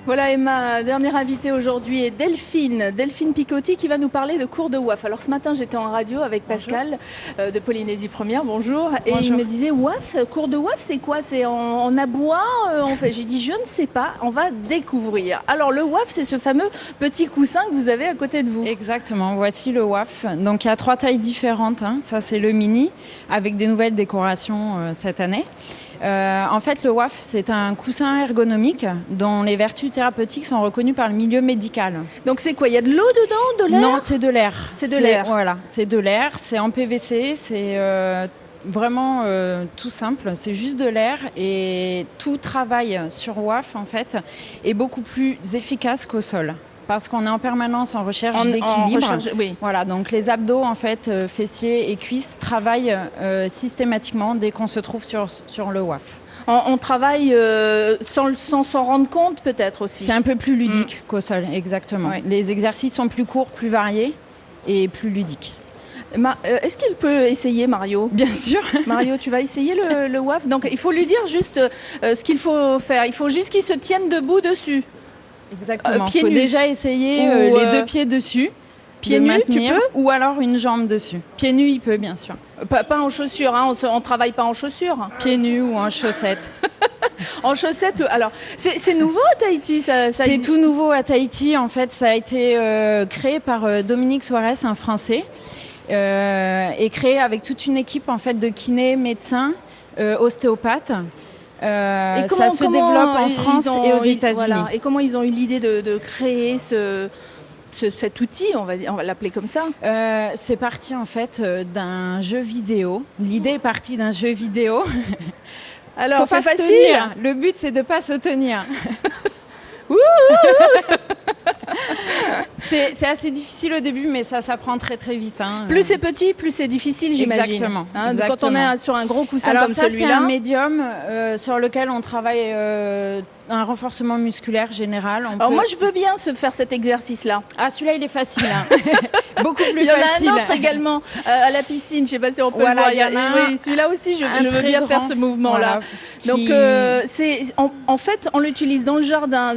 Voilà, et ma dernière invitée aujourd'hui est Delphine Picotti qui va nous parler de cours de WAF. Alors ce matin, j'étais en radio avec Pascal de Polynésie Première, bonjour. Et il me disait, WAF, cours de WAF, c'est quoi? C'est en abois en fait. J'ai dit, je ne sais pas, on va découvrir. Alors le WAF, c'est ce fameux petit coussin que vous avez à côté de vous. Exactement, voici le WAF. Donc il y a 3 tailles différentes. Ça, c'est le mini, avec des nouvelles décorations cette année. En fait, le WAF, c'est un coussin ergonomique dont les vertus thérapeutiques sont reconnues par le milieu médical. Donc c'est quoi? Il y a de l'eau dedans, de l'air? Non, c'est de l'air. C'est de l'air. Voilà, c'est de l'air, c'est en PVC, c'est vraiment tout simple, c'est juste de l'air et tout travail sur WAF, en fait, est beaucoup plus efficace qu'au sol. Parce qu'on est en permanence en recherche d'équilibre. Oui. Voilà, donc les abdos, en fait, fessiers et cuisses travaillent systématiquement dès qu'on se trouve sur le WAF. On travaille sans s'en rendre compte peut-être aussi. C'est un peu plus ludique qu'au sol, exactement. Ouais. Les exercices sont plus courts, plus variés et plus ludiques. Est-ce qu'il peut essayer, Mario? Bien sûr. Mario, tu vas essayer le WAF? Donc il faut lui dire juste ce qu'il faut faire. Il faut juste qu'il se tienne debout dessus. Exactement. Il faut déjà essayer les 2 pieds dessus. Pieds nus, tu peux? Ou alors une jambe dessus. Pieds nus, il peut, bien sûr. Pas en chaussures, hein, on ne travaille pas en chaussures. Pieds nus ou en chaussettes. En chaussettes, alors, c'est nouveau à Tahiti C'est tout nouveau à Tahiti, en fait. Ça a été créé par Dominique Suarez, un Français, et créé avec toute une équipe en fait, de kinés, médecins, ostéopathes. Ça se développe en France et aux États-Unis. Voilà. Et comment ils ont eu l'idée de créer cet outil, on va l'appeler comme ça? C'est parti en fait d'un jeu vidéo. L'idée est partie d'un jeu vidéo. Alors, c'est pas facile. Tenir. Le but, c'est de ne pas se tenir. C'est assez difficile au début, mais ça s'apprend très très vite. Hein. Plus c'est petit, plus c'est difficile, j'imagine. Exactement. Hein, Exactement. Quand on est sur un gros coussin Alors comme ça, celui-là. C'est un médium sur lequel on travaille un renforcement musculaire général. Alors moi, je veux bien faire cet exercice-là. Ah, celui-là, il est facile. Hein. Beaucoup plus facile. Il y en a un autre également à la piscine. Je ne sais pas si on peut le voir. Oui, celui-là aussi, je veux bien faire ce mouvement-là. Donc, en fait, on l'utilise dans le jardin,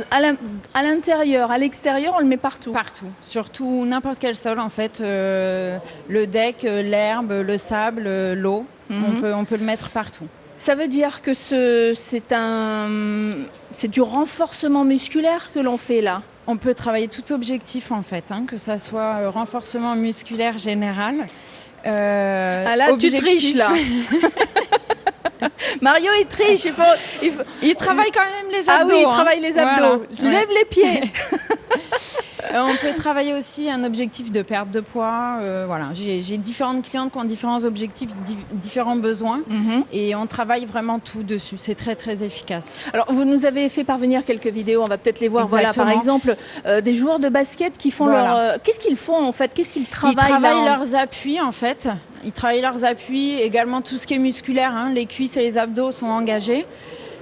à l'intérieur, à l'extérieur, on le met partout. Partout. Surtout n'importe quel sol, en fait. Le deck, l'herbe, le sable, l'eau. On peut le mettre partout. Ça veut dire que c'est du renforcement musculaire que l'on fait là? On peut travailler tout objectif en fait, que ça soit renforcement musculaire général. Ah là, tu triches là. Mario, il triche. Il travaille quand même les abdos. Ah oui, il travaille les abdos. Voilà. Lève les pieds. On peut travailler aussi un objectif de perte de poids. Voilà. J'ai différentes clientes qui ont différents objectifs, différents besoins. Et on travaille vraiment tout dessus. C'est très, très efficace. Alors, vous nous avez fait parvenir quelques vidéos. On va peut-être les voir. Voilà, par exemple, des joueurs de basket qui font qu'est-ce qu'ils font en fait? Qu'est-ce qu'ils travaillent? Ils travaillent leurs appuis en fait. Ils travaillent leurs appuis, également tout ce qui est musculaire. Les cuisses et les abdos sont engagés.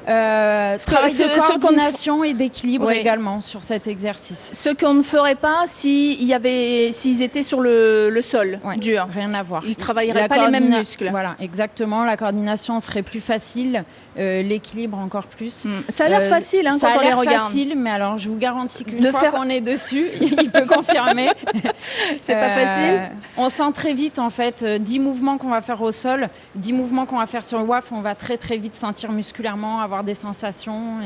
Travail de coordination et d'équilibre également sur cet exercice. Ce qu'on ne ferait pas s'ils étaient sur le sol dur. Rien à voir. Ils ne travailleraient pas les mêmes muscles. Voilà, exactement. La coordination serait plus facile, l'équilibre encore plus. Ça a l'air facile quand on les regarde. Ça a l'air facile, mais alors je vous garantis qu'une fois qu'on est dessus, il peut confirmer. C'est pas facile. On sent très vite en fait 10 mouvements qu'on va faire au sol, 10 mouvements qu'on va faire sur le WAF, on va très très vite sentir musculairement, avoir des sensations.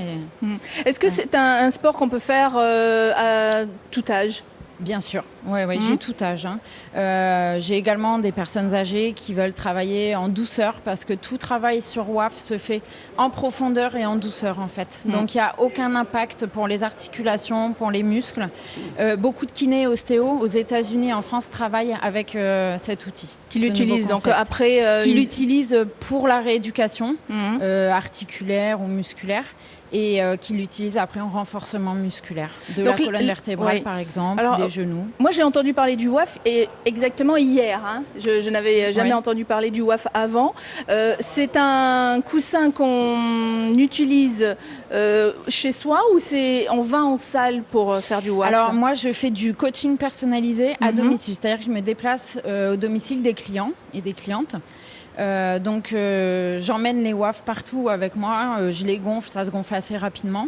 Est-ce que c'est un sport qu'on peut faire à tout âge? Bien sûr, oui, j'ai tout âge. J'ai également des personnes âgées qui veulent travailler en douceur parce que tout travail sur WAF se fait en profondeur et en douceur en fait. Donc il n'y a aucun impact pour les articulations, pour les muscles. Beaucoup de kinés ostéo aux États-Unis et en France travaillent avec cet outil. Qui l'utilisent donc après qui l'utilisent pour la rééducation articulaire ou musculaire. Et qui l'utilisent après en renforcement musculaire de la colonne vertébrale par exemple, alors, des genoux. Moi j'ai entendu parler du WAF exactement hier. Je n'avais jamais entendu parler du WAF avant. C'est un coussin qu'on utilise chez soi ou on va en salle pour faire du WAF? Alors moi je fais du coaching personnalisé à domicile, c'est-à-dire que je me déplace au domicile des clients et des clientes. Donc j'emmène les wafs partout avec moi, je les gonfle, ça se gonfle assez rapidement.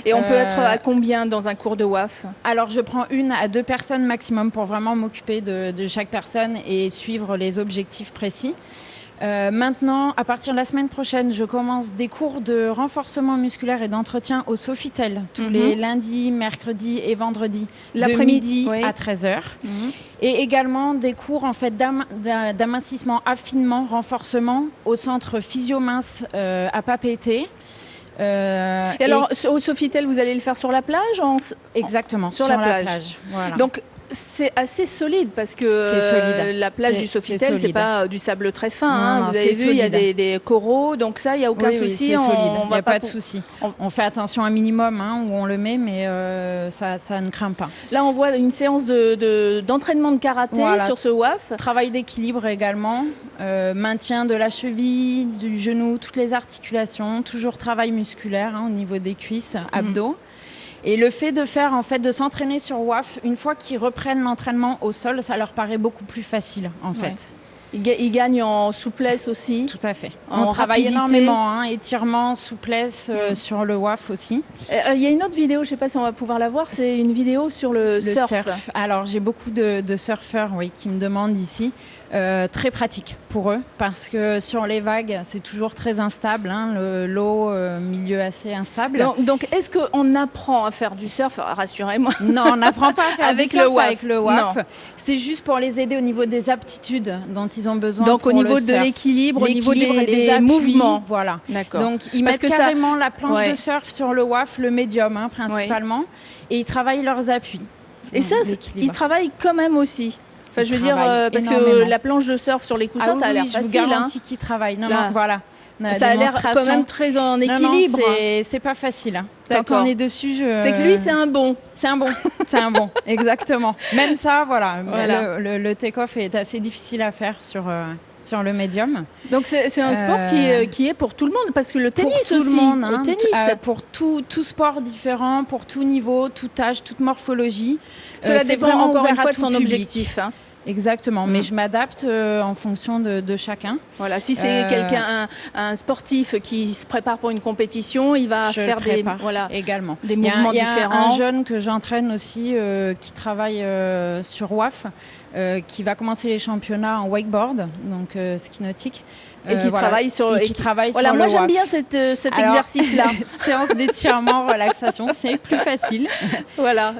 Et on peut être à combien dans un cours de waf? Alors je prends 1 à 2 personnes maximum pour vraiment m'occuper de chaque personne et suivre les objectifs précis. Maintenant, à partir de la semaine prochaine, je commence des cours de renforcement musculaire et d'entretien au Sofitel, tous les lundis, mercredis et vendredis, de midi à 13h. Et également des cours en fait, d'amincissement, affinement, renforcement au centre Physiomince à Papeete. Et alors, au Sofitel, vous allez le faire sur la plage Exactement, sur la plage. Voilà. Donc, c'est assez solide parce que la plage du Sofitel, c'est pas du sable très fin. Non, vous avez vu, il y a des coraux, donc ça, il n'y a aucun souci. C'est solide, il n'y a pas de souci. On fait attention un minimum où on le met, mais ça ne craint pas. Là, on voit une séance d'entraînement de karaté sur ce WAF. Travail d'équilibre également, maintien de la cheville, du genou, toutes les articulations, toujours travail musculaire au niveau des cuisses, abdos. Et le fait de s'entraîner sur WAF, une fois qu'ils reprennent l'entraînement au sol, ça leur paraît beaucoup plus facile en fait. Ils gagnent en souplesse aussi. Tout à fait. On travaille énormément, étirement, souplesse sur le WAF aussi. Il y a une autre vidéo, je ne sais pas si on va pouvoir la voir, c'est une vidéo sur le surf. Alors j'ai beaucoup de surfeurs qui me demandent ici. Très pratique pour eux parce que sur les vagues c'est toujours très instable, l'eau, milieu assez instable. Donc est-ce qu'on apprend à faire du surf? Rassurez-moi. Non, on n'apprend pas à faire avec du surf avec le WAF. C'est juste pour les aider au niveau des aptitudes dont ils ont besoin. Donc au niveau de l'équilibre, au niveau des mouvements. Voilà. D'accord. Donc ils mettent carrément la planche de surf sur le WAF, le médium principalement, et ils travaillent leurs appuis. Et ça, ils travaillent quand même aussi. Enfin, je veux dire, parce que la planche de surf sur les coussins, ça a l'air facile. Je vous garantis qu'ils travaillent. Non, voilà. Ça a l'air quand même très en équilibre. Non, c'est pas facile. Quand on est dessus, c'est que lui, c'est un bon. C'est un bon, exactement. Même ça, le take-off est assez difficile à faire sur le médium. Donc c'est un sport qui est pour tout le monde, parce que le tennis pour aussi, tout le monde, le tennis. Pour tout sport différent, pour tout niveau, tout âge, toute morphologie. Cela dépend encore une fois de son objectif. Exactement, mais je m'adapte en fonction de chacun. Voilà, si c'est un sportif qui se prépare pour une compétition, il va faire des mouvements différents. Il y a un jeune que j'entraîne aussi qui travaille sur WAF, qui va commencer les championnats en wakeboard, donc ski nautique. Et qui travaille sur le WAF. Moi j'aime bien cet exercice-là. Séance d'étirement, relaxation, c'est plus facile. Voilà.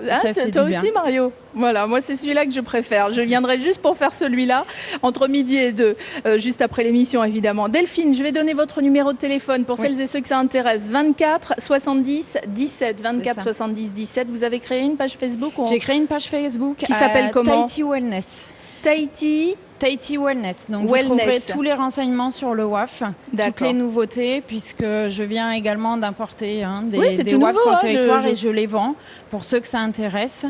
Toi aussi, Mario. Voilà, moi c'est celui-là que je préfère. Je viendrai juste pour faire celui-là entre midi et 2, juste après l'émission évidemment. Delphine, je vais donner votre numéro de téléphone pour celles et ceux que ça intéresse. 24 70 17. 24 70 17. Vous avez créé une page Facebook? J'ai créé une page Facebook qui s'appelle comment? Tahiti Wellness. Tahiti Wellness. Donc vous trouverez tous les renseignements sur le WAF, toutes les nouveautés, puisque je viens également d'importer des WAF sur le territoire et je les vends pour ceux que ça intéresse.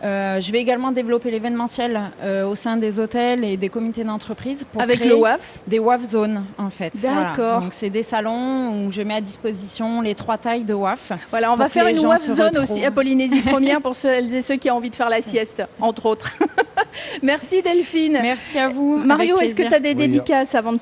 Je vais également développer l'événementiel au sein des hôtels et des comités d'entreprise pour créer le WAF, des WAF zones en fait. D'accord. Voilà. Donc c'est des salons où je mets à disposition les 3 tailles de WAF. Voilà, on va faire une WAF zone aussi à Polynésie Première pour celles et ceux qui ont envie de faire la sieste, entre autres. Merci Delphine. Merci à vous. Mario, est-ce que tu as des dédicaces avant de